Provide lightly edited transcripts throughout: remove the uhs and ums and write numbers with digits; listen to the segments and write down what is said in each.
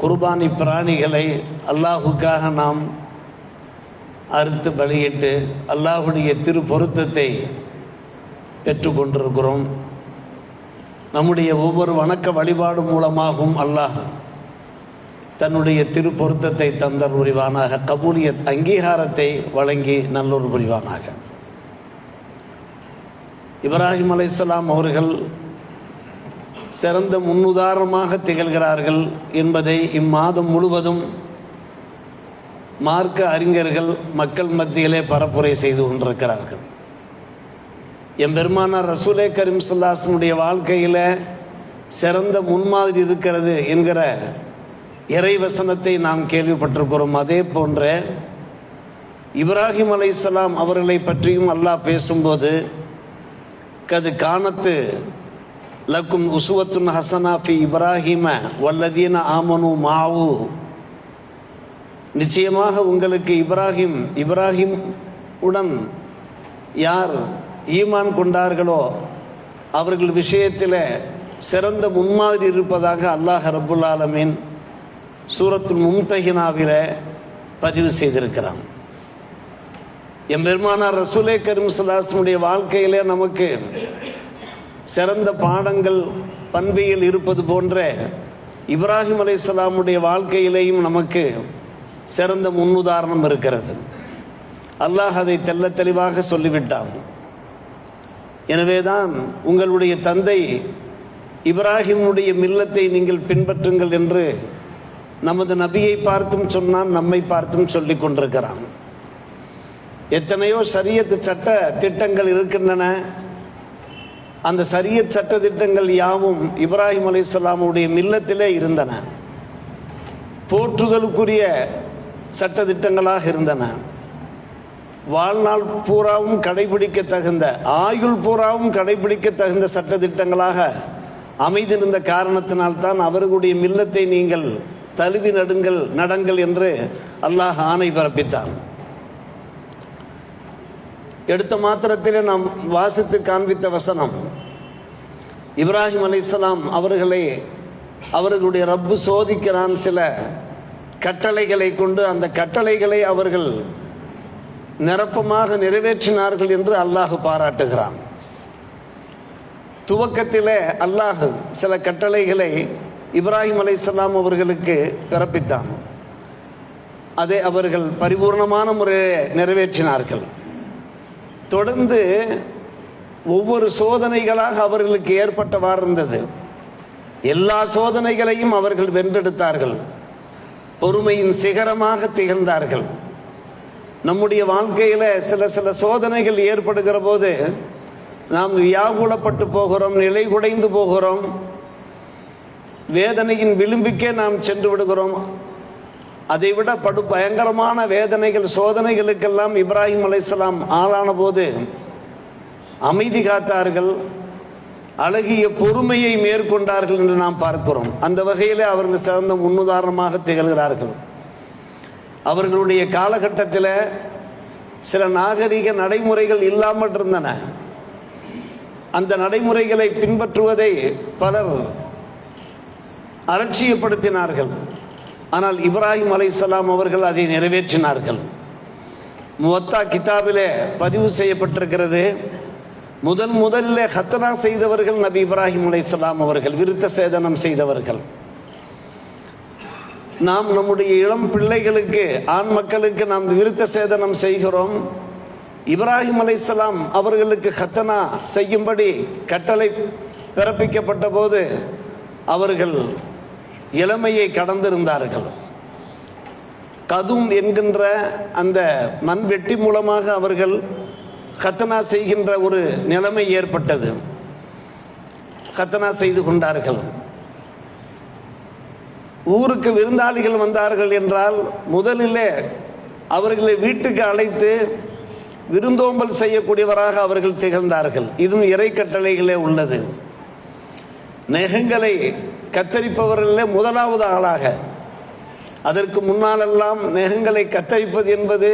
குர்பானி பிராணிகளை அல்லாஹுக்காக நாம் அறுத்து பலியிட்டு அல்லாஹுடைய திரு பொருத்தத்தை பெற்றுக்கொண்டிருக்கிறோம். நம்முடைய ஒவ்வொரு வணக்க வழிபாடு மூலமாகவும் அல்லாஹ் தன்னுடைய திரு பொருத்தத்தை தந்தல் புரிவானாக, கபூலியத் அங்கீகாரத்தை வழங்கி நல்லொரு புரிவானாக. இப்ராஹிம் அலைஹிஸ்ஸலாம் அவர்கள் சிறந்த முன்னுதாரணமாக திகழ்கிறார்கள் என்பதை இம்மாதம் முழுவதும் மார்க்க அறிஞர்கள் மக்கள் மத்தியிலே பரப்புரை செய்து கொண்டிருக்கிறார்கள். எம்பெருமானார் ரசூலே கரீம் ஸல்லல்லாஹு அலைஹி வஸல்லம் வாழ்க்கையில் சிறந்த முன்மாதிரி இருக்கிறது என்கிற இறைவசனத்தை நாம் கேள்விப்பட்டிருக்கிறோம். அதே போன்ற இப்ராஹிம் அலைஹிஸ்ஸலாம் அவர்களை பற்றியும் அல்லாஹ் பேசும்போது, கது கானத்து லக்கும் உஸ்வத்துன் ஹசனா ஃபி இப்ராஹிம வல்லதீன ஆமனு மாவு, நிச்சயமாக உங்களுக்கு இப்ராஹிம் உடன் யார் ஈமான் கொண்டார்களோ அவர்கள் விஷயத்தில் சிறந்த முன்மாதிரி இருப்பதாக அல்லாஹ் ரப்புல் ஆலமீன் சூரத்துல் மும்தஹினாவில் பதிவு செய்திருக்கிறான். எம்பெருமானார் ரசூலே கரீம் ஸல்லல்லாஹு அலைஹி வஸல்லம் வாழ்க்கையிலே நமக்கு சிறந்த பாடங்கள் பண்பியில் இருப்பது போன்ற இப்ராஹிம் அலைஹிஸ்ஸலாமுடைய வாழ்க்கையிலேயும் நமக்கு சிறந்த முன்னுதாரணம் இருக்கிறது. அல்லாஹ் அதை தெள்ள தெளிவாக சொல்லிவிட்டான். எனவேதான் உங்களுடைய தந்தை இப்ராஹிமுடைய மில்லத்தை நீங்கள் பின்பற்றுங்கள் என்று நமது நபியை பார்த்தும் சொன்னான், நம்மை பார்த்தும் சொல்லி கொண்டிருக்கிறான். எத்தனையோ ஷரியத் சட்ட திட்டங்கள் இருக்கின்றன. அந்த ஷரியத் சட்ட திட்டங்கள் யாவும் இப்ராஹிம் அலைஹிஸ்ஸலாமுடைய மில்லத்திலே இருந்தன. போற்றுதலுக்குரிய சட்ட திட்டங்களாக இருந்தன. வாழ்நாள் பூராவும் கடைபிடிக்க தகுந்த, ஆயுள் பூராவும் கடைபிடிக்க தகுந்த சட்ட திட்டங்களாக அமைந்திருந்த காரணத்தினால்தான் அவர்களுடைய மில்லத்தை நீங்கள் தழுவி நடங்கள் என்று அல்லாஹ் ஆணை பிறப்பித்தான். எடுத்த மாத்திரத்திலே நாம் வாசித்து காண்பித்த வசனம், இப்ராஹிம் அலைஹிஸ்ஸலாம் அவர்களை அவர்களுடைய ரப்பு சோதிக்கிறான் சில கட்டளைகளை கொண்டு. அந்த கட்டளைகளை அவர்கள் நிரப்பமாக நிறைவேற்றினார்கள் என்று அல்லாஹ் பாராட்டுகிறான். துவக்கத்திலே அல்லாஹ் சில கட்டளைகளை இப்ராஹிம் அலைஹிஸ்ஸலாம் அவர்களுக்கு பிறப்பித்தான். அதை அவர்கள் பரிபூர்ணமான முறையில் நிறைவேற்றினார்கள். தொடர்ந்து ஒவ்வொரு சோதனைகளாக அவர்களுக்கு ஏற்பட்டவாறு இருந்தது. எல்லா சோதனைகளையும் அவர்கள் வென்றெடுத்தார்கள். பொறுமையின் சிகரமாக திகழ்ந்தார்கள். நம்முடைய வாழ்க்கையில் சில சோதனைகள் ஏற்படுகிற போது நாம் வியாகுலப்பட்டு போகிறோம், நிலை குடைந்து போகிறோம், வேதனையின் விளிம்புக்கே நாம் சென்று விடுகிறோம். அதைவிட பயங்கரமான வேதனைகள் சோதனைகளுக்கெல்லாம் இப்ராஹிம் அலைஹிஸ்ஸலாம் ஆளான போது அமைதி காத்தார்கள், அழகிய பொறுமையை மேற்கொண்டார்கள் என்று நாம் பார்க்கிறோம். அந்த வகையில் அவர்கள் சிறந்த முன்னுதாரணமாக திகழ்கிறார்கள். அவர்களுடைய காலகட்டத்தில் சில நாகரிக நடைமுறைகள் இல்லாமல் இருந்தன. அந்த நடைமுறைகளை பின்பற்றுவதை பலர் அலட்சியப்படுத்தினார்கள். ஆனால் இப்ராஹிம் அலைஹிஸ்ஸலாம் அவர்கள் அதை நிறைவேற்றினார்கள். முவத்தா கிதாபிலே பதிவு செய்யப்பட்டிருக்கிறது, முதலில் ஹத்னா செய்தவர்கள் நபி இப்ராஹிம் அலைஹிஸ்ஸலாம் அவர்கள், விருத்த சேதனம் செய்தவர்கள். நாம் நம்முடைய இளம் பிள்ளைகளுக்கு, ஆண் மக்களுக்கு நாம் விருத்த சேதனம் செய்கிறோம். இப்ராஹிம் அலைஹிஸ்ஸலாம் அவர்களுக்கு ஹத்னா செய்யும்படி கட்டளை பிறப்பிக்கப்பட்ட போது அவர்கள் இளமையை கடந்திருந்தார்கள். கதும் என்கின்ற அந்த மண்வெட்டி மூலமாக அவர்கள் ஹத்னா செய்கின்ற ஒரு நிலைமை ஏற்பட்டது. ஹத்னா செய்து கொண்டார்கள். ஊருக்கு விருந்தாளிகள் வந்தார்கள் என்றால் முதலிலே அவர்களை வீட்டுக்கு அழைத்து விருந்தோம்பல் செய்யக்கூடியவராக அவர்கள் திகழ்ந்தார்கள். இதுவும் இறை கட்டளைகளே உள்ளது. நெகங்களை கத்தரிப்பவர்களே முதலாவது ஆளாக. அதற்கு முன்னாலெல்லாம் நெகங்களை கத்தரிப்பது என்பது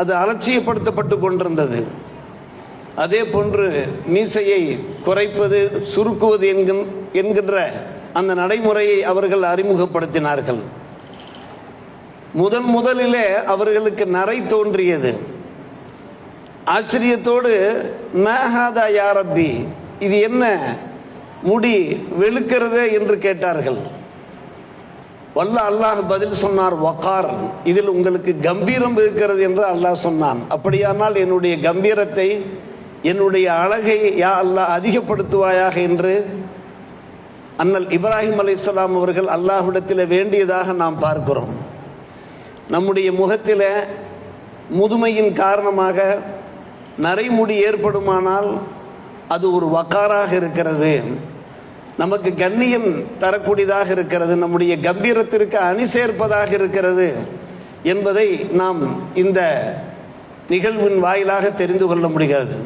அது அலட்சியப்படுத்தப்பட்டு கொண்டிருந்தது. அதே போன்று மீசையை குறைப்பது, சுருக்குவது என்கின்ற அந்த நடைமுறையை அவர்கள் அறிமுகப்படுத்தினார்கள். முதலிலே அவர்களுக்கு நரை தோன்றியது. ஆச்சரியத்தோடு மஹாதா யா ரப்பி, இது என்ன முடி வெளுக்கிறதே என்று கேட்டார்கள். வல்ல அல்லாஹ் பதில் சொன்னார், வகார், இதில் உங்களுக்கு கம்பீரம் இருக்கிறது என்று அல்லாஹ் சொன்னான். அப்படியானால் என்னுடைய கம்பீரத்தை, என்னுடைய அழகை யா அல்லாஹ் அதிகப்படுத்துவாயாக என்று அண்ணல் இப்ராஹிம் அலைஹிஸ்ஸலாம் அவர்கள் அல்லாஹ்விடத்தில் வேண்டியதாக நாம் பார்க்கிறோம். நம்முடைய முகத்தில் முதுமையின் காரணமாக நரைமுடி ஏற்படுமானால் அது ஒரு வக்காராக இருக்கிறது, நமக்கு கண்ணியம் தரக்கூடியதாக இருக்கிறது, நம்முடைய கம்பீரத்திற்கு அணி சேர்ப்பதாக இருக்கிறது என்பதை நாம் இந்த நிகழ்வின் வாயிலாக தெரிந்து கொள்ள முடிகிறது.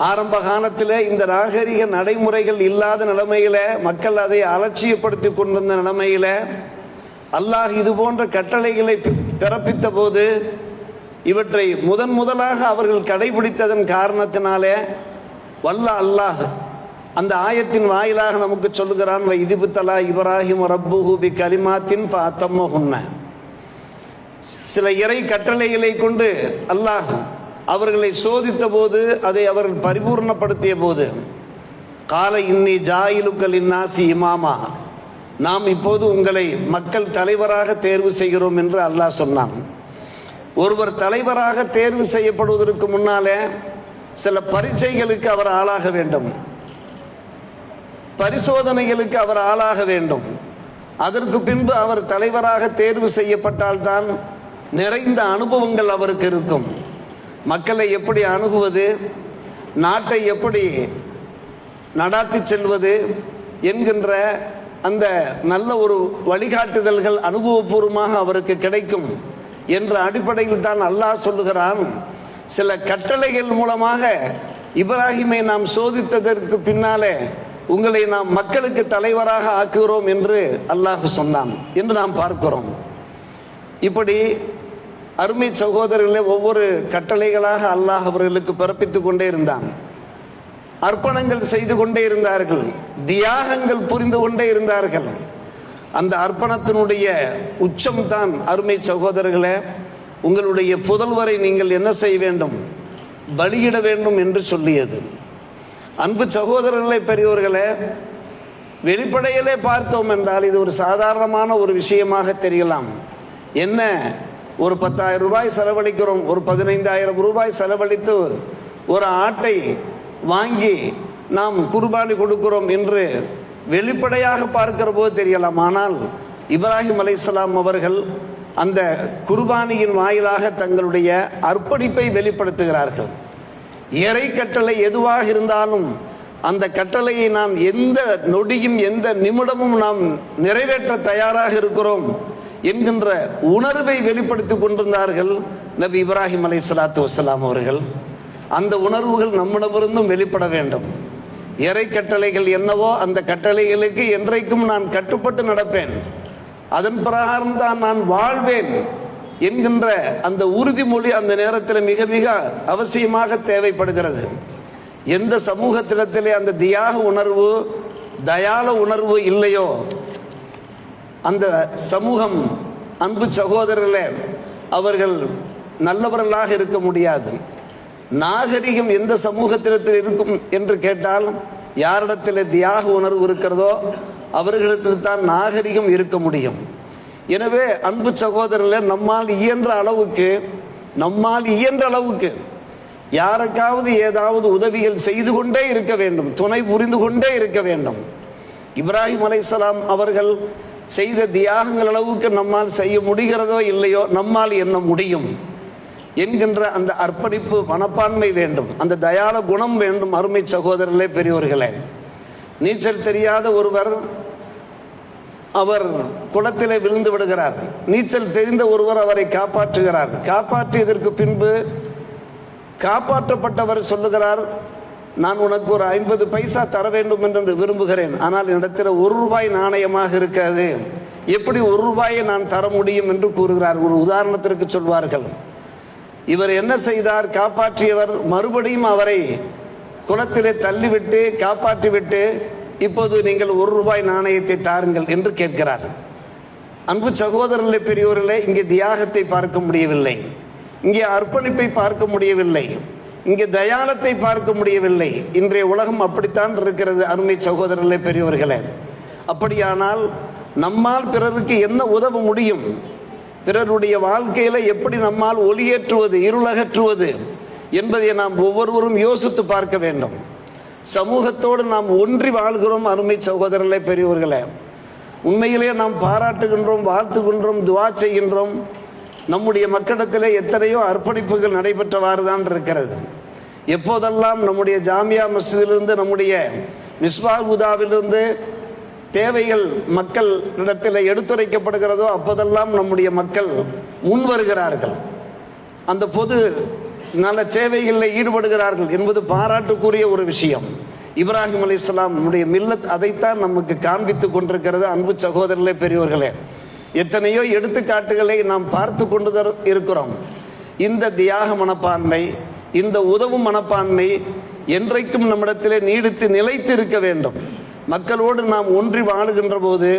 ஆரம்ப காலத்தில் இந்த நாகரிக நடைமுறைகள் இல்லாத நிலைமையில, மக்கள் அதை அலட்சியப்படுத்தி கொண்டிருந்த நிலைமையில அல்லாஹ் இது போன்ற கட்டளைகளை பிறப்பித்த போது இவற்றை முதலாக அவர்கள் கடைபிடித்ததன் காரணத்தினாலே வல்ல அல்லாஹ் அந்த ஆயத்தின் வாயிலாக நமக்கு சொல்லுகிறான், இதிபுத்தலா இப்ராஹிம் ரப்புஹு பி கலிமாத்தின் ஃபஅத்தம்மஹுன்ன. சில இறை கட்டளைகளை கொண்டு அல்லாஹ் அவர்களை சோதித்த போது, அதை அவர்கள் பரிபூர்ணப்படுத்திய போது, கால இன்னி ஜாயிலுக்க லின்னாசி இமாமா, நாம் இப்போது உங்களை மக்கள் தலைவராக தேர்வு செய்கிறோம் என்று அல்லாஹ் சொன்னான். ஒருவர் தலைவராக தேர்வு செய்யப்படுவதற்கு முன்னாலே சில பரீட்சைகளுக்கு அவர் ஆளாக வேண்டும், பரிசோதனைகளுக்கு அவர் ஆளாக வேண்டும். அதற்கு பின்பு அவர் தலைவராக தேர்வு செய்யப்பட்டால்தான் நிறைந்த அனுபவங்கள் அவருக்கு இருக்கும். மக்களை எப்படி அணுகுவது, நாட்டை எப்படி நடாத்தி செல்வது என்கின்ற அந்த நல்ல ஒரு வழிகாட்டுதல்கள் அனுபவபூர்வமாக அவருக்கு கிடைக்கும் என்ற அடிப்படையில் தான் அல்லாஹ் சொல்லுகிறான், சில கட்டளைகள் மூலமாக இப்ராஹிமை நாம் சோதித்ததற்கு பின்னாலே உங்களை நாம் மக்களுக்கு தலைவராக ஆக்குகிறோம் என்று அல்லாஹ் சொன்னான் என்று நாம் பார்க்கிறோம். இப்படி அருமை சகோதரர்களே, ஒவ்வொரு கட்டளைகளாக அல்லாஹ் அவர்களுக்கு பிறப்பித்து கொண்டே இருந்தான். அர்ப்பணங்கள் செய்து கொண்டே இருந்தார்கள், தியாகங்கள் புரிந்து கொண்டே இருந்தார்கள். அந்த அர்ப்பணத்தினுடைய உச்சம்தான் அருமை சகோதரர்களே, உங்களுடைய புதல்வரை நீங்கள் என்ன செய்ய வேண்டும், பலியிட வேண்டும் என்று சொல்லியது. அன்பு சகோதரர்களே, பெரியோர்களே, வெளிப்படையிலே பார்த்தோம் என்றால் இது ஒரு சாதாரணமான ஒரு விஷயமாக தெரியலாம். என்ன, ஒரு 10,000 ரூபாய் செலவழிக்கிறோம், ஒரு 15,000 ரூபாய் செலவழித்து ஒரு ஆட்டை வாங்கி நாம் குர்பானி கொடுக்கிறோம் என்று வெளிப்படையாக பார்க்கிற போது தெரியலாம். ஆனால் இப்ராஹிம் அலைஹிஸ்ஸலாம் அவர்கள் அந்த குர்பானியின் வாயிலாக தங்களுடைய அர்ப்பணிப்பை வெளிப்படுத்துகிறார்கள். இறை கட்டளை எதுவாக இருந்தாலும் அந்த கட்டளையை நாம் எந்த நொடியும் எந்த நிமிடமும் நாம் நிறைவேற்ற தயாராக இருக்கிறோம் என்கின்ற உணர்வை வெளிப்படுத்தி கொண்டிருந்தார்கள் நபி இப்ராஹிம் அலைஹிஸ்ஸலாத்து வஸ்ஸலாம் அவர்கள். அந்த உணர்வுகள் நம்மிடமிருந்தும் வெளிப்பட வேண்டும். இறை கட்டளைகள் என்னவோ அந்த கட்டளைகளுக்கு என்றைக்கும் நான் கட்டுப்பட்டு நடப்பேன், அதன் பிரகாரம் தான் நான் வாழ்வேன் என்கின்ற அந்த உறுதிமொழி அந்த நேரத்தில் மிக மிக அவசியமாக தேவைப்படுகிறது. எந்த சமூகத்திலே அந்த தியாக உணர்வு, தயால உணர்வு இல்லையோ அந்த சமூகம், அன்பு சகோதரர்களே, அவர்கள் நல்லவர்களாக இருக்க முடியாது. நாகரிகம் எந்த சமூகத்திடத்தில் இருக்கும் என்று கேட்டால், யாரிடத்தில் தியாக உணர்வு இருக்கிறதோ அவர்களிடத்தில் தான் நாகரிகம் இருக்க முடியும். எனவே அன்பு சகோதரர்களே, நம்மால் இயன்ற அளவுக்கு யாருக்காவது ஏதாவது உதவிகள் செய்து கொண்டே இருக்க வேண்டும், துணை புரிந்து கொண்டே இருக்க வேண்டும். இப்ராஹிம் அலைஹிஸ்ஸலாம் அவர்கள் செய்த தியாகங்கள் அளவுக்கு நம்மால் செய்ய முடிகிறதோ இல்லையோ, நம்மால் என்ன முடியும் என்கின்ற அந்த அர்ப்பணிப்பு மனப்பான்மை வேண்டும், அந்த தயால குணம் வேண்டும். அருமை சகோதரர்களே, பெரியோர்களே, நீச்சல் தெரியாத ஒருவர் அவர் குளத்திலே விழுந்து விடுகிறார். நீச்சல் தெரிந்த ஒருவர் அவரை காப்பாற்றுகிறார். காப்பாற்றியதற்கு பின்பு காப்பாற்றப்பட்டவர் சொல்லுகிறார், நான் உனக்கு ஒரு 50 பைசா தர வேண்டும் என்று விரும்புகிறேன், ஆனால் என்னிடத்தில் 1 ரூபாய் நாணயமாக இருக்காது, எப்படி 1 ரூபாயை நான் தர முடியும் என்று கூறுகிறார். ஒரு உதாரணத்திற்கு சொல்வார்கள். இவர் என்ன செய்தார், காப்பாற்றியவர் மறுபடியும் அவரை குளத்திலே தள்ளிவிட்டு காப்பாற்றிவிட்டு இப்போது நீங்கள் ₹1 நாணயத்தை தாருங்கள் என்று கேட்கிறார். அன்பு சகோதரர்களே, பெரியோர்களே, இங்கே தியாகத்தை பார்க்க முடியவில்லை, இங்கே அர்ப்பணிப்பை பார்க்க முடியவில்லை, இங்கே தயாளத்தை பார்க்க முடியவில்லை. இன்றைய உலகம் அப்படித்தான் இருக்கிறது அருமை சகோதரர்களே, பெரியோர்களே. அப்படியானால் நம்மால் பிறருக்கு என்ன உதவ முடியும்? பிறருடைய வாழ்க்கையில எப்படி நம்மால் ஒளியேற்றுவது, இருளகற்றுவது என்பதை நாம் ஒவ்வொருவரும் யோசித்து பார்க்க வேண்டும். சமூகத்தோடு நாம் ஒன்றி வாழ்கிறோம் அருமை சகோதரர்களே, பெரியோர்களே. உண்மையிலே நாம் பாராட்டுகின்றோம், வாழ்த்துகின்றோம், துவா செய்கின்றோம். நம்முடைய மக்களிடத்திலே எத்தனையோ அர்ப்பணிப்புகள் நடைபெற்றவாறு தான் இருக்கிறது. எப்போதெல்லாம் நம்முடைய ஜாமியா மஸ்ஜிதிலிருந்து, நம்முடைய மிஸ்பாஹ் ஹுதாவிலிருந்து தேவைகள் மக்களிடத்தில் எடுத்துரைக்கப்படுகிறதோ அப்போதெல்லாம் நம்முடைய மக்கள் முன் வருகிறார்கள், அந்த பொது நல சேவைகளில் ஈடுபடுகிறார்கள் என்பது பாராட்டுக்குரிய ஒரு விஷயம். இப்ராஹிம் அலைஹிஸ்ஸலாம் நம்முடைய மில்லத் அதைத்தான் நமக்கு காண்பித்து கொண்டிருக்கிறது அன்பு சகோதரர்களே, பெரியோர்களே. எத்தனையோ எடுத்துக்காட்டுகளை நாம் பார்த்து கொண்டு இருக்கிறோம். இந்த தியாக மனப்பான்மை, இந்த உதவும் மனப்பான்மை என்றைக்கும் நம்மிடத்திலே நீடித்து நிலைத்து இருக்க வேண்டும். மக்களோடு நாம் ஒன்றி வாழுகின்ற போது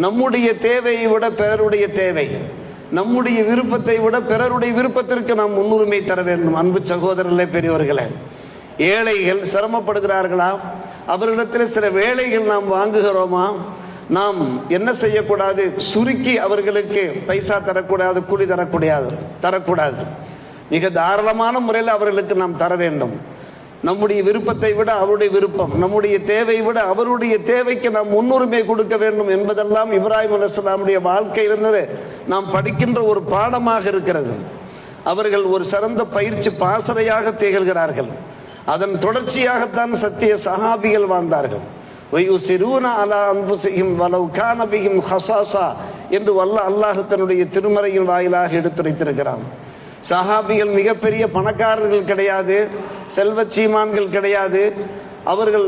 நம்முடைய தேவையை விட பிறருடைய தேவை, நம்முடைய விருப்பத்தை விட பிறருடைய விருப்பத்திற்கு நாம் முன்னுரிமை தர வேண்டும் அன்பு சகோதரர்களே, பெரியவர்களே. ஏழைகள் சிரமப்படுகிறார்களா? அவர்களிடத்தில் சில வேலைகள் நாம் வாங்குகிறோமா? நாம் என்ன செய்யக்கூடாது? சுருக்கி அவர்களுக்கு பைசா தரக்கூடாது, கூலி தரக்கூடாது. மிக தாராளமான முறையில் அவர்களுக்கு நாம் தர வேண்டும். நம்முடைய விருப்பத்தை விட அவருடைய விருப்பம், நம்முடைய தேவை விட அவருடைய தேவைக்கு நாம் முன்னுரிமை கொடுக்க வேண்டும் என்பதெல்லாம் இப்ராஹிம் அலைஹிஸ்ஸலாமுடைய வாழ்க்கையிலிருந்து நாம் படிக்கின்ற ஒரு பாடமாக இருக்கிறது. அவர்கள் ஒரு சிறந்த பயிற்சி பாசறையாக திகழ்கிறார்கள். அதன் தொடர்ச்சியாகத்தான் சத்திய சஹாபிகள் வாழ்ந்தார்கள். என்று அல்லாஹ் தன்னுடைய திருமறையின் வாயிலாக எடுத்துரைத்திருக்கிறான். சஹாபிகள் மிகப்பெரிய பணக்காரர்கள் கிடையாது, செல்வ சீமான்கள் கிடையாது. அவர்கள்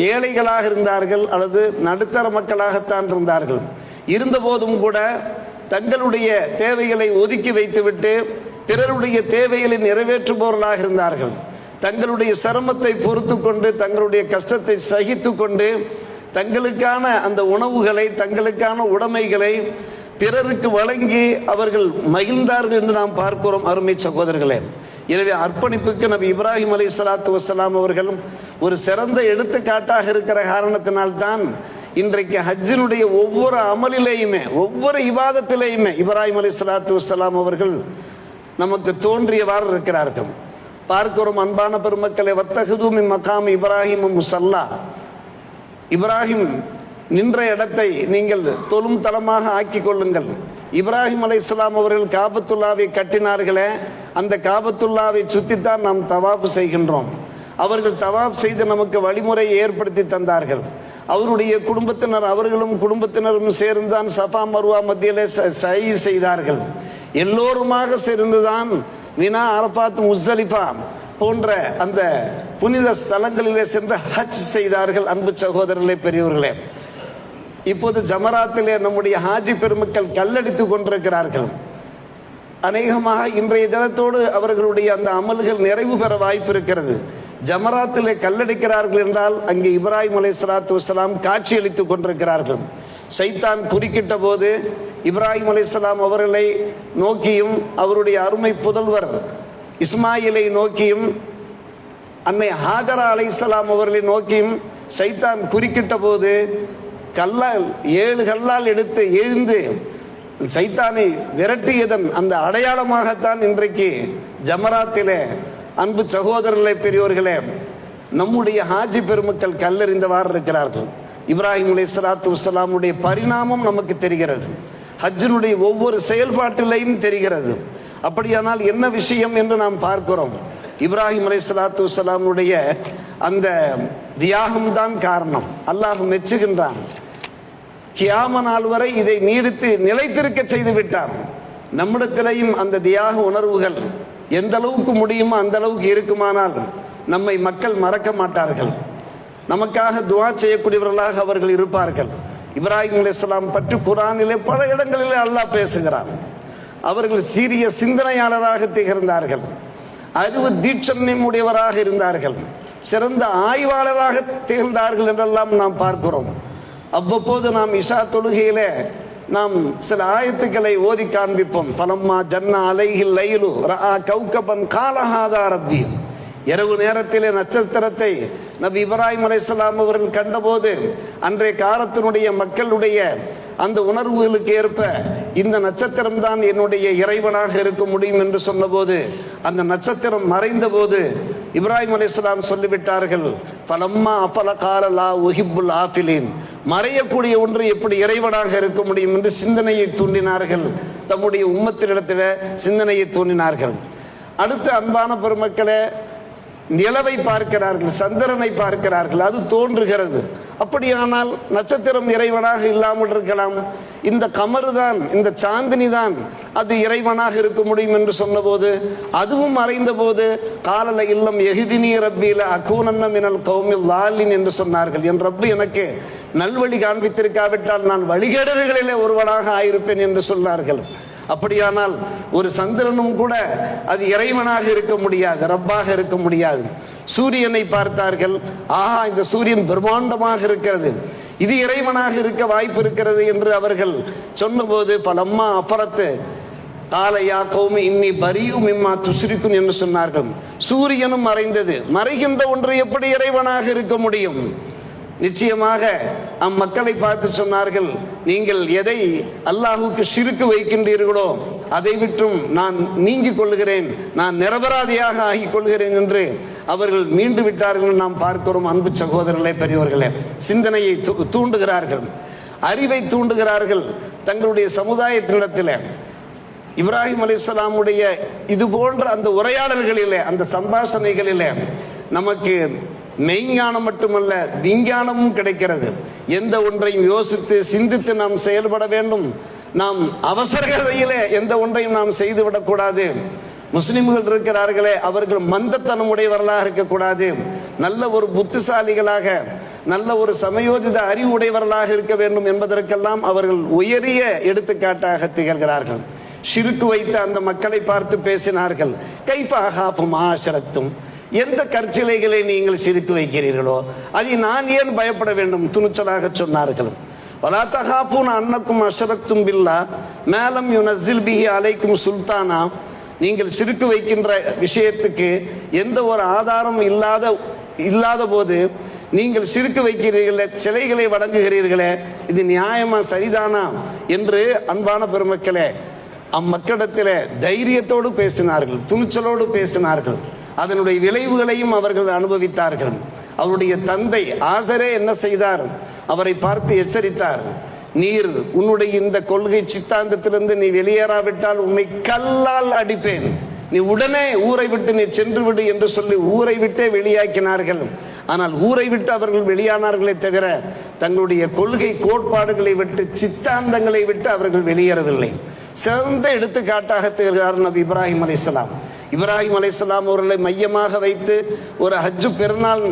ஏழைகளாக இருந்தார்கள் அல்லது நடுத்தர மக்களாகத்தான் இருந்தார்கள். இருந்தபோதும் கூட தங்களுடைய தேவைகளை ஒதுக்கி வைத்துவிட்டு பிறருடைய தேவைகளை நிறைவேற்றுபவர்களாக இருந்தார்கள். தங்களுடைய சிரமத்தை பொறுத்து கொண்டு, தங்களுடைய கஷ்டத்தை சகித்து கொண்டு, தங்களுக்கான அந்த உணவுகளை, தங்களுக்கான உடைமைகளை பிறருக்கு வழங்கி அவர்கள் மகிழ்ந்தார்கள் என்று நாம் பார்க்கிறோம் அருமை சகோதரர்களே. எனவே அர்ப்பணிப்புக்கு நபி இப்ராஹிம் அலைஹிஸ்ஸலாத்து வஸ்ஸலாம் அவர்கள் ஒரு சிறந்த எடுத்துக்காட்டாக இருக்கிற காரணத்தினால்தான் இன்றைக்கு ஹஜ்ஜினுடைய ஒவ்வொரு அமலிலேயுமே, ஒவ்வொரு இபாதத்திலேயுமே இப்ராஹிம் அலைஹிஸ்ஸலாத்து வஸ்ஸலாம் அவர்கள் நமக்கு தோன்றியவாறு இருக்கிறார்கள். பார்க்கிறோம் அன்பான பெருமக்களை, வத்தஹது மின் மகாம் இப்ராஹிம் முஸல்லா, இப்ராஹிம் நின்ற இடத்தை நீங்கள் தொழும் தலமாக ஆக்கி கொள்ளுங்கள். இப்ராஹிம் அலைஹிஸ்ஸலாம் அவர்கள் காபத்துல்லாவை கட்டினார்களே, அந்த காபத்துல்லாவை சுற்றித்தான் நாம் தவாஃப் செய்கின்றோம். அவர்கள் தவாஃப் செய்து நமக்கு வழிமுறையை ஏற்படுத்தி தந்தார்கள். அவருடைய குடும்பத்தினர், அவர்களும் குடும்பத்தினரும் சேர்ந்துதான் சஃபா மர்வா மத்தியிலே சை செய்தார்கள். எல்லோருமாக சேர்ந்துதான் மினா, அரபாத், முஸ்தலிஃபா போன்ற அந்த புனித ஸ்தலங்களிலே சென்று ஹஜ் செய்தார்கள் அன்பு சகோதரர்களே, பெரியவர்களே. இப்போது ஜமராத்திலே நம்முடைய ஹாஜி பெருமக்கள் கல்லடித்து கொண்டிருக்கிறார்கள். அநேகமாக இன்றைய தினத்தோடு அவர்களுடைய அந்த அமல்கள் நிறைவு பெற வாய்ப்பு இருக்கிறது. ஜமராத்திலே கல்லடிக்கிறார்கள் என்றால் அங்கே இப்ராஹிம் அலைஹிஸ்ஸலாத்து வஸ்ஸலாம் காட்சியளித்து கொண்டிருக்கிறார்கள். சைத்தான் குறுக்கிட்ட போது இப்ராஹிம் அலைஹிஸ்ஸலாம் அவர்களை நோக்கியும் அவருடைய அருமை புதல்வர் இஸ்மாயிலை நோக்கியும் அன்னை ஹாஜரா அலைஹிஸ்ஸலாம் அவர்களை நோக்கியும் சைத்தான் குறுக்கிட்ட போது கல்லால் 7 கல்லால் எடுத்து எழுந்து சைத்தானை விரட்டியதன் அந்த அடையாளமாகத்தான் இன்றைக்கு ஜமராத்திலே அன்பு சகோதரர்களே, பெரியோர்களே, நம்முடைய ஹாஜி பெருமக்கள் கல்லறிந்தவாறு இருக்கிறார்கள். இப்ராஹிம் அலைஹிஸ்ஸலாத்து வஸ்ஸலாமுடைய பரிணாமம் நமக்கு தெரிகிறது, ஹஜ்ஜினுடைய ஒவ்வொரு செயல்பாட்டிலையும் தெரிகிறது. அப்படியானால் என்ன விஷயம் என்று நாம் பார்க்கிறோம். இப்ராஹிம் அலைஹிஸ்ஸலாத்து வஸ்ஸலாமுடைய அந்த தியாகம்தான் காரணம். அல்லாஹ் மெச்சுகின்றான். கியாம நாள் வரை இதை நீடித்து நிலைத்திருக்க செய்து விட்டார். நம்மிடத்திலையும் அந்த தியாக உணர்வுகள் எந்த அளவுக்கு முடியுமோ அந்த அளவுக்கு இருக்குமானால் நம்மை மக்கள் மறக்க மாட்டார்கள். நமக்காக துவா செய்யக்கூடியவர்களாக அவர்கள் இருப்பார்கள். இப்ராஹிம் அலைஹிஸ்ஸலாம் பற்றி குர்ஆனிலே பல இடங்களிலே அல்லாஹ் பேசுகிறான். அவர்கள் சீரிய சிந்தனையாளராக திகழ்ந்தார்கள், அறிவு தீட்சண்யம் உடையவராக இருந்தார்கள். சிறந்த ஆய்வாளராக திகழ்ந்தார்கள் என்றெல்லாம் நாம் பார்க்கிறோம். அவ்வப்போது நாம் இஷா தொழுகையில நாம் சில ஆயத்துக்களை ஓதி காண்பிப்போம். பலம்மா ஜன்னா அலைஹில் லைலு ரஆ கௌகபன் காலஹாதா ரப்பி. இரவு நேரத்திலே நட்சத்திரத்தை நபி இப்ராஹிம் அலைஹிஸ்ஸலாம் அவர்கள் கண்டபோது அன்றைய காலத்தினுடைய மக்களுடைய அந்த உணர்வுகளுக்கு ஏற்ப இந்த நட்சத்திரம் தான் என்னுடைய இறைவனாக இருக்க முடியும் என்று சொன்னபோது, அந்த நட்சத்திரம் மறைந்த போது இப்ராஹிம் அலைஹிஸ்ஸலாம் சொல்லிவிட்டார்கள், பலம்மா அஃபல கால லா உஹிப்புல் ஆஃபிலின், மறையக்கூடிய ஒன்று எப்படி இறைவனாக இருக்க முடியும் என்று சிந்தனையை தூண்டினார்கள். தம்முடைய உம்மத்தினிடத்தில் சிந்தனையை தூண்டினார்கள். அடுத்து அன்பான பெருமக்களே, நிலவை பார்க்கிறார்கள், சந்திரனை பார்க்கிறார்கள், அது தோன்றுகிறது. அப்படியானால் நட்சத்திரம் இறைவனாக இல்லாமல் இருக்கலாம், இந்த கமரு தான், இந்த சாந்தினி தான் அது இறைவனாக இருக்க முடியும் என்று சொன்னபோது, அதுவும் மறைந்த போது காலல இல்லம் எஹிதினி ரப்பில அகூனன்ன மினல் கௌமில் லாலின் என்று சொன்னார்கள். என் ரப்பு எனக்கு நல்வழி காண்பித்திருக்காவிட்டால் நான் வழிகேடர்களிலே ஒருவனாக ஆயிருப்பேன் என்று சொன்னார்கள். அப்படியானால் ஒரு சந்திரனும் கூட அது இறைவனாக இருக்க முடியாது, ரப்பாக இருக்க முடியாது. சூரியனை பார்த்தார்கள், ஆஹா இந்த சூரியன் பிரம்மாண்டமாக இருக்கிறது, இது இறைவனாக இருக்க வாய்ப்பு இருக்கிறது என்று அவர்கள் சொன்னபோது, பலம்மா அஃபரத்து காலையா கௌமி இன்னி பரியும் இம்மா துஸ்ரிக்கும் என்று சொன்னார்கள். சூரியனும் மறைந்தது, மறைகின்ற ஒன்று எப்படி இறைவனாக இருக்க முடியும்? நிச்சயமாக அம்மக்களை பார்த்து சொன்னார்கள், நீங்கள் எதை அல்லாஹுக்கு ஷிர்க் வைக்கின்றீர்களோ அதை விட்டும் நான் நீங்கிக் கொள்கிறேன், நான் நிரபராதியாக ஆகிக் கொள்கிறேன் என்று அவர்கள் மீண்டு விட்டார்கள். நாம் பார்க்கிறோம். அன்பு சகோதரர்களே, பெரியவர்களே, சிந்தனையை தூண்டுகிறார்கள், அறிவை தூண்டுகிறார்கள். தங்களுடைய சமுதாயத்தினிடத்தில் இப்ராஹிம் அலைஹிஸ்ஸலாமுடைய இது போன்ற அந்த உரையாடல்களிலே, அந்த சம்பாஷணைகளிலே நமக்கு மெய்ஞானம் மட்டுமல்ல விஞ்ஞானமும் கிடைக்கிறது. எந்த ஒன்றையும் யோசித்து சிந்தித்து நாம் செயல்பட வேண்டும். நாம் அவசரகதையிலே எந்த ஒன்றையும் நாம் செய்துவிடக்கூடாது. முஸ்லிம்கள் இருக்கிறார்களே, அவர்கள் மந்தத்தனம் உடையவர்களாக இருக்கக்கூடாது. நல்ல ஒரு புத்திசாலிகளாக, நல்ல ஒரு சமயோஜித அறிவு உடையவர்களாக இருக்க வேண்டும் என்பதற்கெல்லாம் அவர்கள் உயரிய எடுத்துக்காட்டாக திகழ்கிறார்கள். ஷிர்க் வைத்த அந்த மக்களை பார்த்து பேசினார்கள். கைஃப அகாஃபும் ஆஷரத்தும், எந்த கற்சிலைகளை நீங்கள் சிரித்து வைக்கிறீர்களோ அதை நான் ஏன் பயப்பட வேண்டும்? துணிச்சலாக சொன்னார்கள். வலா தகாஃபூன அன்னக்கும் அஷ்ரக்தும் பில்லா மேலம் யுனஸ்ஸில் பிஹி அலைக்கும் சுல்தானா, நீங்கள் சிரித்து வைக்கின்ற விஷயத்துக்கு எந்த ஒரு ஆதாரம் இல்லாத போது நீங்கள் சிரித்து வைக்கிறீர்களே, சிலைகளை வணங்குகிறீர்களே, இது நியாயமா, சரிதானா என்று அன்பான பெருமக்களே அம்மக்களிடத்தில் தைரியத்தோடு பேசினார்கள், துணிச்சலோடு பேசினார்கள். அதனுடைய விளைவுகளையும் அவர்கள் அனுபவித்தார்கள். அவருடைய தந்தை ஆசரே என்ன செய்தார்? அவரை பார்த்து எச்சரித்தார், நீர் உன்னுடைய இந்த கொள்கை சித்தாந்தத்திலிருந்து நீ வெளியேறாவிட்டால் உன்னை கல்லால் அடிப்பேன், நீ உடனே ஊரை விட்டு நீ சென்று விடு என்று சொல்லி ஊரை விட்டே வெளியாக்கினார்கள். ஆனால் ஊரை விட்டு அவர்கள் வெளியானார்களே தவிர தங்களுடைய கொள்கை கோட்பாடுகளை விட்டு, சித்தாந்தங்களை விட்டு அவர்கள் வெளியேறவில்லை. சிறந்த எடுத்துக்காட்டாக திகழ்கிறார் நபி இப்ராஹிம் அலைஹிஸ்ஸலாம். இப்ராஹிம் அலைஹிஸ்ஸலாம் அவர்களை மையமாக வைத்து ஒரு ஹஜ்ஜு பெருநாள்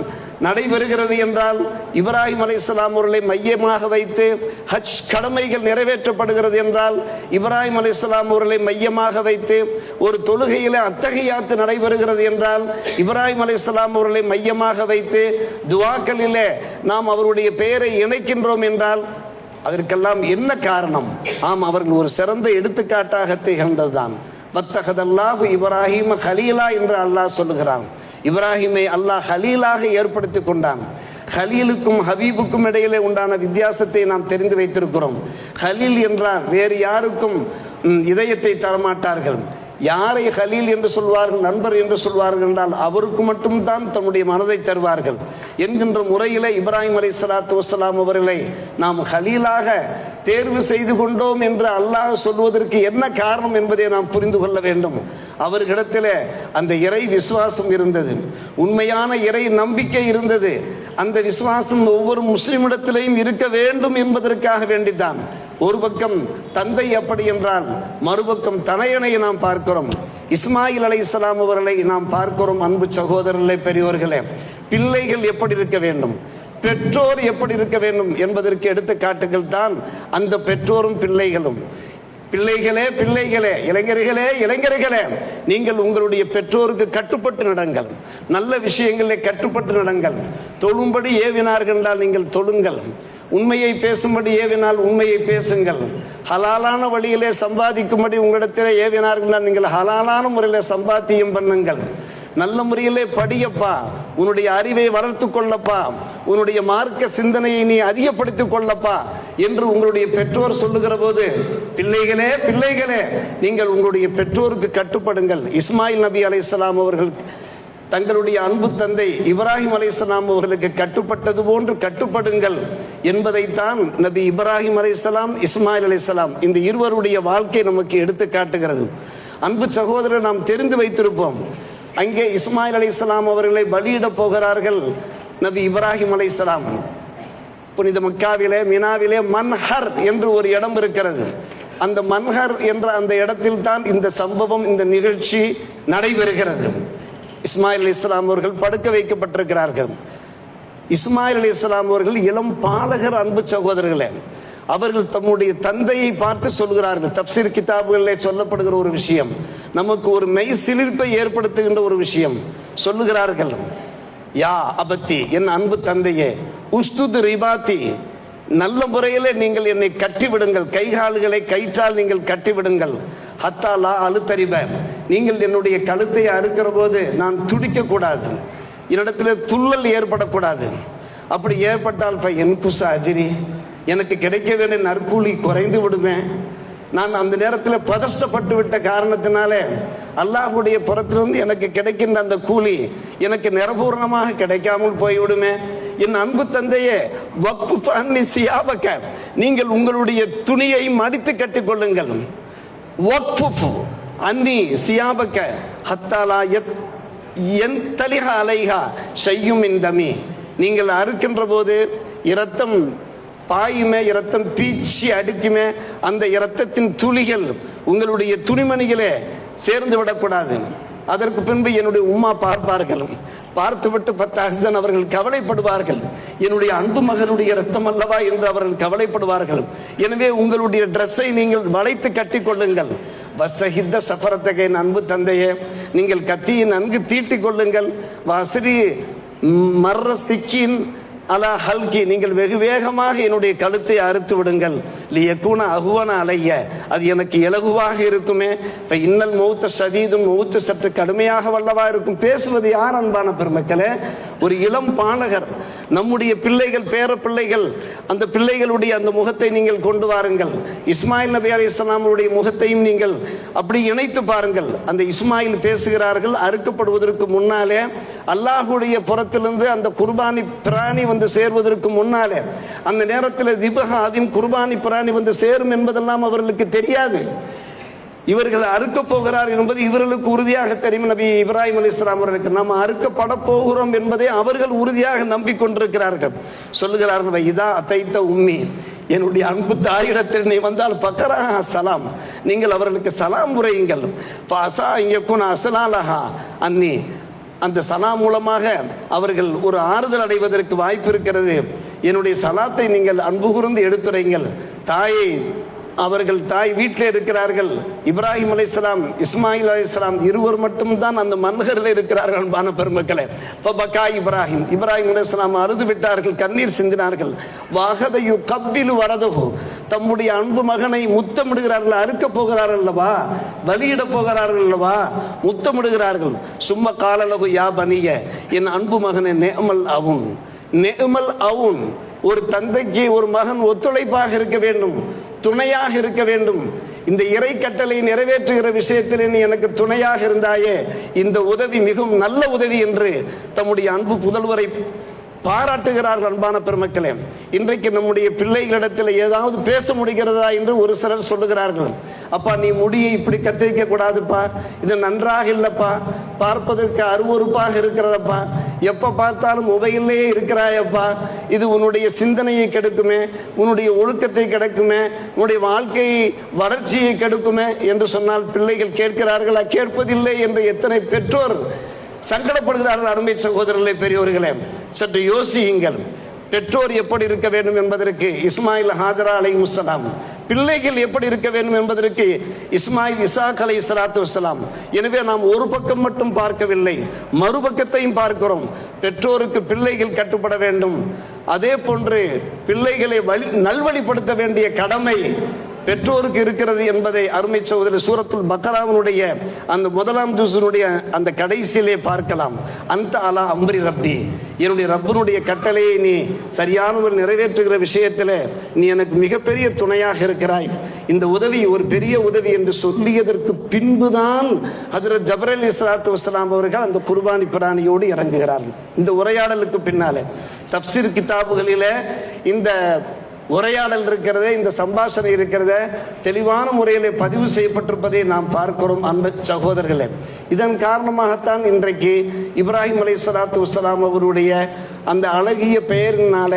நடைபெறுகிறது என்றால், இப்ராஹிம் அலைஹிஸ்ஸலாம் அவர்களை மையமாக வைத்து ஹஜ் கடமைகள் நிறைவேற்றப்படுகிறது என்றால், இப்ராஹிம் அலைஹிஸ்ஸலாம் அவர்களை மையமாக வைத்து ஒரு தொழுகையில் அத்தஹியாத்து நடைபெறுகிறது என்றால், இப்ராஹிம் அலைஹிஸ்ஸலாம் அவர்களை மையமாக வைத்து துஆக்களிலே நாம் அவருடைய பெயரை இணைக்கின்றோம் என்றால் அதற்கெல்லாம் என்ன காரணம்? ஆம், அவர்கள் ஒரு சிறந்த எடுத்துக்காட்டாக திகழ்ந்ததுதான். வத்தஹதல்லாஹு இப்ராஹிம கலீலா என்று அல்லாஹ் சொல்லுகிறான். இப்ராஹிமை அல்லாஹ் கலீலாக ஏற்படுத்தி கொண்டான். கலீலுக்கும் ஹபீபுக்கும் இடையிலே உண்டான வித்தியாசத்தை நாம் தெரிந்து வைத்திருக்கிறோம். கலீல் என்றால் வேறு யாருக்கும் இதயத்தை தரமாட்டார்கள். யாரை கலீல் என்று சொல்வார்கள், நண்பர் என்று சொல்வார்கள் என்றால் அவருக்கு மட்டும்தான் தன்னுடைய மனதை தருவார்கள் என்கின்ற முறையில் இப்ராஹிம் அலைஹிஸ்ஸலாத்து வஸ்ஸலாம் அவர்களை நாம் கலீலாக தேர்வு செய்து கொண்டோம் என்று அல்லாஹ் சொல்வதற்கு என்ன காரணம் என்பதை நாம் புரிந்து கொள்ள வேண்டும். அவர்களிடத்தில் அந்த இறை விசுவாசம் இருந்தது, உண்மையான இறை நம்பிக்கை இருந்தது. அந்த விசுவாசம் ஒவ்வொரு முஸ்லிமிடத்திலையும் இருக்க வேண்டும் என்பதற்காக வேண்டித்தான். ஒரு பக்கம் தந்தை அப்படி என்றால் மறுபக்கம் தனையனை நாம் பார்க்கிறோம். இஸ்மாயில் அலைஹிஸ்ஸலாம் அவர்களை நாம் பார்க்கிறோம். அன்பு சகோதரர்களே, பெரியோர்களே, பிள்ளைகள் எப்படி இருக்க வேண்டும், பெற்றோர் எப்படி இருக்க வேண்டும் என்பதற்கு எடுத்துக்காட்டுகள் தான் அந்த பெற்றோரும் பிள்ளைகளும். பிள்ளைகளே பிள்ளைகளே, இளைஞர்களே இளைஞர்களே, நீங்கள் உங்களுடைய பெற்றோருக்கு கட்டுப்பட்டு நடங்கள். நல்ல விஷயங்களில் கட்டுப்பட்டு நடங்கள். தொழும்படி ஏவினார்கள் என்றால் நீங்கள் தொழுங்கள். உண்மையை பேசும்படி ஏவினால் உண்மையை பேசுங்கள். ஹலாலான வழியிலே சம்பாதிக்கும்படி உங்களிடத்திலே ஏவினார்கள் நீங்கள் ஹலாலான முறையில் சம்பாத்தியம் பண்ணுங்கள். நல்ல முறையிலே படியப்பா, உன்னுடைய அறிவை வளர்த்து கொள்ளப்பா, உன்னுடைய மார்க்க சிந்தனையை நீ அதிகப்படுத்திக் கொள்ளப்பா என்று உங்களுடைய பெற்றோர் சொல்லுகிற போது, பிள்ளைகளே பிள்ளைகளே, நீங்கள் உங்களுடைய பெற்றோருக்கு கட்டுப்படுங்கள். இஸ்மாயில் நபி அலைஹிஸ்ஸலாம் அவர்கள் தங்களுடைய அன்பு தந்தை இப்ராஹிம் அலைஹிஸ்ஸலாம் அவர்களுக்கு கட்டுப்பட்டது போன்று கட்டுப்படுங்கள் என்பதைத்தான் நபி இப்ராஹிம் அலைஹிஸ்ஸலாம், இஸ்மாயில் அலைஹிஸ்ஸலாம் இந்த இருவருடைய வாழ்க்கை நமக்கு எடுத்து காட்டுகிறது. அன்பு சகோதரர், நாம் தெரிந்து வைத்திருப்போம், அங்கே இஸ்மாயில் அலைஹிஸ்ஸலாம் அவர்களை பலியிட போகிறார்கள் நபி இப்ராஹிம் அலைஹிஸ்ஸலாம். புனித மக்காவிலே மினாவிலே மன்ஹர் என்று ஒரு இடம் இருக்கிறது. அந்த மன்ஹர் என்ற அந்த இடத்தில் தான் இந்த சம்பவம், இந்த நிகழ்ச்சி நடைபெறுகிறது. இஸ்மாயில் அலைஹிஸ்ஸலாம் அவர்கள் படுக்க வைக்கப்பட்டிருக்கிறார்கள். இஸ்மாயில் அலைஹிஸ்ஸலாம் அவர்கள் இளம் பாலகர். அன்பு சகோதரர்களே, அவர்கள் தம்முடைய தந்தையை பார்த்து சொல்கிறார்கள். தப்சீர் கிதாபுகளிலே சொல்லப்படுகிற ஒரு விஷயம், நமக்கு ஒரு மெய் சிலிர்ப்பை ஏற்படுத்துகின்ற ஒரு விஷயம். சொல்லுகிறார்கள், யா அபத்தி, என் அன்பு தந்தையே, உஸ்துத் ரிபாத்தி, நல்ல முறையிலே நீங்கள் என்னை கட்டிவிடுங்கள், கைகால்களை கயிற்றால் நீங்கள் கட்டிவிடுங்கள். ஹத்தாலா அழுத்தறிப, நீங்கள் என்னுடைய கழுத்தை அறுக்கிற போது நான் துடிக்க கூடாது, என்னிடத்தில் துள்ளல் ஏற்படக்கூடாது. அப்படி ஏற்பட்டால் என் குசா அஜிரி, எனக்கு கிடைக்க வேண்டிய நற்கூலி குறைந்து விடுவேன். நான் அந்த நேரத்தில் பதஷ்டப்பட்டு விட்ட காரணத்தினாலே அல்லாஹுடைய புறத்திலிருந்து எனக்கு கிடைக்கின்ற அந்த கூலி எனக்கு நிரபூர்ணமாக கிடைக்காமல் போய்விடுமே. என் அன்பு தந்தையே, வக்ஃப் அன்னி சியாபக, நீங்கள் உங்களுடைய துணியை மடித்து கட்டிக்கொள்ளுங்கள். வக்ஃப் அன்னி சியாபக ஹத்தாலா என் தலிஹா அலைஹா ஷையும் இந்தமி, நீங்கள் அறுக்கின்ற போது இரத்தம் பாயுமே, இரத்தம் பீச்சி அடிக்குமே, அந்த இரத்தத்தின் துளிகள் உங்களுடைய துணிமணிகளே சேர்ந்து விடக்கூடாது. அதற்கு பின்பு என்னுடைய உம்மா பார்ப்பார்கள். பார்த்துவிட்டு ஃபத்தஹ்சன், அவர்கள் கவலைப்படுவார்கள். என்னுடைய அன்பு மகனுடைய இரத்தம் அல்லவா என்று அவர்கள் கவலைப்படுவார்கள். எனவே உங்களுடைய ட்ரெஸ்ஸை நீங்கள் வளைத்து கட்டி கொள்ளுங்கள். வசஹித்த சஃபரத்தகை, அன்பு தந்தையே, நீங்கள் கத்தியை நன்கு தீட்டிக் கொள்ளுங்கள். வாசிரி மர்ர சிக்கின் அலா ஹல்கி, நீங்கள் வெகு வேகமாக என்னுடைய கழுத்தை அறுத்து விடுங்கள். லியக்கூன அகுவன அலைய, அது எனக்கு இலகுவாக இருக்குமே. இப்போ இன்னல் மௌத்த சதீதும், மௌத்து சற்று கடுமையாக வல்லவா இருக்கும். பேசுவது யார் அன்பான பெருமக்களே? ஒரு இளம் பாலகர். நம்முடைய பிள்ளைகள், பேர பிள்ளைகள், அந்த பிள்ளைகளுடைய அந்த முகத்தை நீங்கள் கொண்டு வாருங்கள். இஸ்மாயில் நபி அலைஹிஸ்ஸலாமுடைய முகத்தையும் நீங்கள் அப்படி இணைத்து பாருங்கள். அந்த இஸ்மாயில் பேசுகிறார்கள். அறுக்கப்படுவதற்கு முன்னாலே அல்லாஹுடைய புறத்திலிருந்து அந்த குர்பானி பிராணி வந்து சேர்வதற்கு முன்னாலே, அந்த நேரத்தில் திபஹாதிம் குர்பானி பிராணி வந்து சேரும் என்பதெல்லாம் அவர்களுக்கு தெரியாது. இவர்கள் அறுக்க போகிறார் என்பது இவர்களுக்கு உறுதியாக தெரியும். நபி இப்ராஹிம் அலைஹிஸ்ஸலாம் அவர்களுக்கு நாம் அறுக்கப்பட போகிறோம் என்பதை அவர்கள் உறுதியாக நம்பிக்கொண்டிருக்கிறார்கள். சொல்லுகிறார்கள், இதா அத்தைத்த உம்மி, என்னுடைய அன்பு தாயிடத்தில் நீ வந்தால் பக்கரா சலாம், நீங்கள் அவர்களுக்கு சலாம் உரையுங்கள். பாசா இயக்குன அசலாலஹா அன்னி, அந்த சலா மூலமாக அவர்கள் ஒரு ஆறுதல் அடைவதற்கு வாய்ப்பு இருக்கிறது. என்னுடைய சலாத்தை நீங்கள் அன்பு கூர்ந்து எடுத்துரைங்கள். தாயை, அவர்கள் தாய் வீட்டில் இருக்கிறார்கள். இப்ராஹிம் அலைஹிஸ்ஸலாம், இஸ்மாயில் அலைஹிஸ்ஸலாம் இருவர் மட்டும்தான் அந்த மன்ஹரில் இருக்கிறார்கள். அன்பான பெருமக்களே, ஃபபகா இப்ராஹிம், இப்ராஹிம் அலைஹிஸ்ஸலாம் அழுது விட்டார்கள், கண்ணீர் சிந்தினார்கள். வஹதயு கப்பிலு வரதஹு, தம்முடைய அன்பு மகனை முத்தமிடுகிறார்கள். அறுக்க போகிறார்கள் அல்லவா, பலியிட போகிறார்கள் அல்லவா, முத்தமிடுகிறார்கள். சும்ம காலலகு யா பனிய, என் அன்பு மகனை நேமல் அவுன், நேமல் அவுன். ஒரு தந்தைக்கு ஒரு மகன் ஒத்துழைப்பாக இருக்க வேண்டும், துணையாக இருக்க வேண்டும். இந்த இறை கட்டளை நிறைவேற்றுகிற விஷயத்தில் நீ எனக்கு துணையாக இருந்தாயே, இந்த உதவி மிகவும் நல்ல உதவி என்று தம்முடைய அன்பு புதல்வரை பாராட்டுகிறார்கள். அன்பான பெருமக்களே, இன்றைக்கு நம்முடைய பிள்ளைகளிடத்தில் ஏதாவது பேச முடிகிறதா என்று ஒரு சிலர் சொல்லுகிறார்கள். அப்பா, நீ முடியை இப்படி கத்திரிக்க கூடாதுப்பா, இது நன்றாக இல்லப்பா, பார்ப்பதற்கு அருவருப்பாக இருக்கிறதப்பா, எப்போ பார்த்தாலும் மொபைல்லையே இருக்கிறாயப்பா, இது உன்னுடைய சிந்தனையை கெடுக்குமே, உன்னுடைய ஒழுக்கத்தை கெடுக்குமே, உன்னுடைய வாழ்க்கையை வளர்ச்சியை கெடுக்குமே என்று சொன்னால் பிள்ளைகள் கேட்கிறார்களா? கேட்பதில்லை என்று எத்தனை பெற்றோர் சங்கடப்படுகிறார்கள். அருமை சகோதரர்களே, பெரியோர்களே, சற்று யோசியுங்கள். பெற்றோர் எப்படி இருக்க வேண்டும் என்பதற்கு இஸ்மாயில் ஹாஜரா அலைஹிஸ்ஸலாம், பிள்ளைகள் எப்படி இருக்க வேண்டும் என்பதற்கு இஸ்மாயில் இசாக் அலைஹிஸ்ஸலாத்து வஸ்ஸலாம். எனவே நாம் ஒரு பக்கம் மட்டும் பார்க்கவில்லை, மறுபக்கத்தையும் பார்க்கிறோம். பெற்றோருக்கு பிள்ளைகள் கட்டுப்பட வேண்டும், அதே போன்று பிள்ளைகளை நல்வழிப்படுத்த வேண்டிய கடமை பெற்றோருக்கு இருக்கிறது என்பதை அருமை சகோதரர் சூரத்துல் பக்கராவினுடைய அந்த முதலாம் ஜுஸினுடைய அந்த கடைசியிலே பார்க்கலாம். அந்த அலா அம்ரி ரப்பி, என்னுடைய ரப்பனுடைய கட்டளையை நீ சரியான நிறைவேற்றுகிற விஷயத்தில் நீ எனக்கு மிகப்பெரிய துணையாக இருக்கிறாய், இந்த உதவி ஒரு பெரிய உதவி என்று சொல்லியதற்கு பின்புதான் ஹஜ்ரத் ஜப்ரைல் அலைஹிஸ்ஸலாத்து வஸ்ஸலாம் அவர்கள் அந்த குர்பானி பிராணியோடு இறங்குகிறார்கள். இந்த உரையாடலுக்கு பின்னாலே தப்சீர் கிதாபுகளில் இந்த உரையாடல் இருக்கிறதே, இந்த சம்பாஷணை இருக்கிறதே தெளிவான முறையில் பதிவு செய்யப்பட்டிருப்பதை நாம் பார்க்கிறோம். அன்பு சகோதரர்களே, இதன் காரணமாகத்தான் இன்றைக்கு இப்ராஹிம் அலைஹிஸ்ஸலாத்து வஸ்ஸலாம் அவருடைய அந்த அழகிய பெயரினால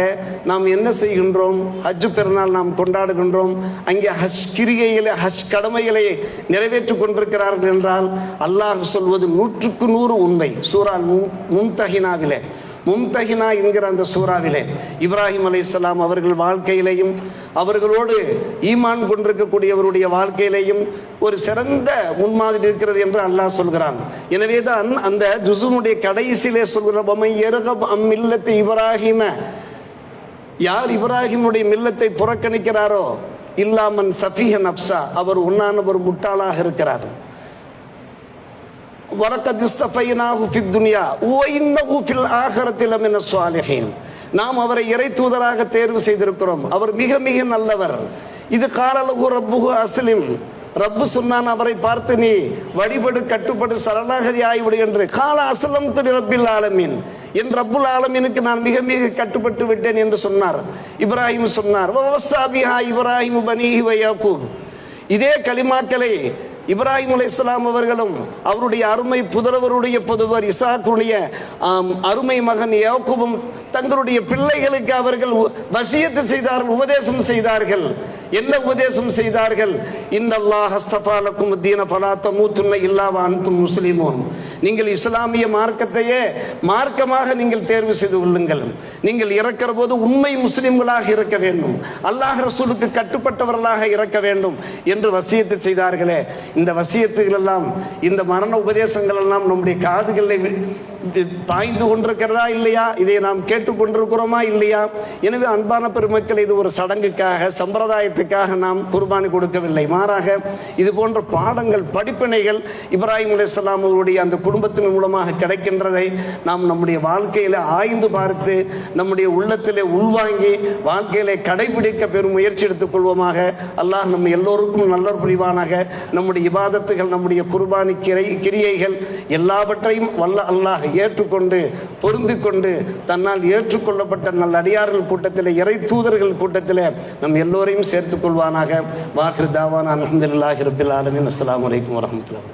நாம் என்ன செய்கின்றோம், ஹஜ் பெருநாள் நாம் கொண்டாடுகின்றோம். அங்கே ஹஜ் கிரிகைகளை, ஹஜ் கடமைகளை நிறைவேற்றி கொண்டிருக்கிறார்கள் என்றால் அல்லாஹ் சொல்வது 100க்கு 100 உண்மை. சூரா மும்தஹினாவிலே, மும்தஹினா என்கிற அந்த சூறாவிலே இப்ராஹிம் அலைஹிஸ்ஸலாம் அவர்கள் வாழ்க்கையிலையும் அவர்களோடு ஈமான் கொண்டிருக்கக்கூடியவருடைய வாழ்க்கையிலையும் ஒரு சிறந்த முன்மாதிரி இருக்கிறது என்று அல்லாஹ் சொல்கிறான். எனவே தான் அந்த ஜுஸுனுடைய கடைசியிலே சொல்கிற மில்லத்தை இப்ராஹிம, யார் இப்ராஹிமுடைய மில்லத்தை புறக்கணிக்கிறாரோ இல்லாமன் சஃபிஹ நப்சா, அவர் உண்ணானவர் முட்டாளாக இருக்கிறார். நாம் அவரை இறை தூதராக தேர்வு செய்திருக்கிறோம், அவர் மிக மிக நல்லவர். இது காலலகு ரப்புஹு அஸ்லிம், ரப்பு சொன்னான் அவரை பார்த்து நீ வழிபடு, கட்டுப்படு, சரணாகதி ஆகிவிடு என்று. கால அஸ்லம் துலி ரப்பில் ஆலமீன், என் ரப்புல் ஆலமீனுக்கு நான் மிக மிக கட்டுப்பட்டு விட்டேன் என்று சொன்னார். இப்ராஹிம் சொன்னார் இப்ராஹிம் பனீஹி வ யாக்கூப். இதே கலிமாக்களை இப்ராஹிம் அலைஹிஸ்ஸலாம் அவர்களும் அவருடைய அருமை புதல்வருடைய புதல்வர் இசாக்குடைய அருமை மகன் யாக்கூபும் தங்களுடைய பிள்ளைகளுக்கு அவர்கள் வசியத்து செய்தார்கள், உபதேசம் செய்தார்கள். என்ன உபதேசம் செய்தார்கள்? இன்னல்லாஹ் அஸ்தஃபா லக்கும் தீன ஃபலா தமூதுன்ன இல்லா வ அன்தும் முஸ்லிமூன். நீங்கள் இஸ்லாமிய மார்க்கத்தையே மார்க்கமாக நீங்கள் தேர்வு செய்து கொள்ளுங்கள். நீங்கள் இறக்கிற போது உண்மை முஸ்லிம்களாக இருக்க வேண்டும், அல்லாஹ் ரசூலுக்கு கட்டுப்பட்டவர்களாக இருக்க வேண்டும் என்று வசியத்து செய்தார்களே. இந்த வசியத்துகள் எல்லாம், இந்த மரண உபதேசங்கள் எல்லாம் நம்முடைய காதுகளில் பாய்ந்து கொண்டிருக்கிறதா இல்லையா? இதை நாம் கேட்டுக்கொண்டிருக்கிறோமா இல்லையா? எனவே அன்பான பெருமக்கள், இது ஒரு சடங்குக்காக, சம்பிரதாயத்துக்காக நாம் குர்பானி கொடுக்கவில்லை. மாறாக இது போன்ற பாடங்கள், படிப்பினைகள் இப்ராஹிம் அலைஹிஸ்ஸலாம் அவருடைய அந்த குடும்பத்தின் மூலமாக கிடைக்கின்றதை நாம் நம்முடைய வாழ்க்கையில் ஆய்ந்து பார்த்து நம்முடைய உள்ளத்திலே உள்வாங்கி வாழ்க்கையிலே கடைபிடிக்க பெரும் முயற்சி எடுத்துக்கொள்வோமாக. அல்லாஹ் நம்ம எல்லோருக்கும் நல்லோர் புரிவானாக. நம்முடைய இபாதத்துகள், நம்முடைய குர்பானி கிரியைகள் எல்லாவற்றையும் வல்ல அல்லாஹ் ஏற்றுக்கொண்டு பொருந்து கொண்டு தன்னால் ஏற்றுக்கொள்ளப்பட்ட நல்ல அடியார்கள் கூட்டத்தில், இறை தூதர்கள் கூட்டத்தில் நம் எல்லோரையும் சேர்த்துக் கொள்வானாக. வாஹிர் தாவானா அல்ஹம்துலில்லாஹி ரப்பில் ஆலமீன். அஸ்ஸலாமு அலைக்கும் வரஹ்மத்துல்லாஹி.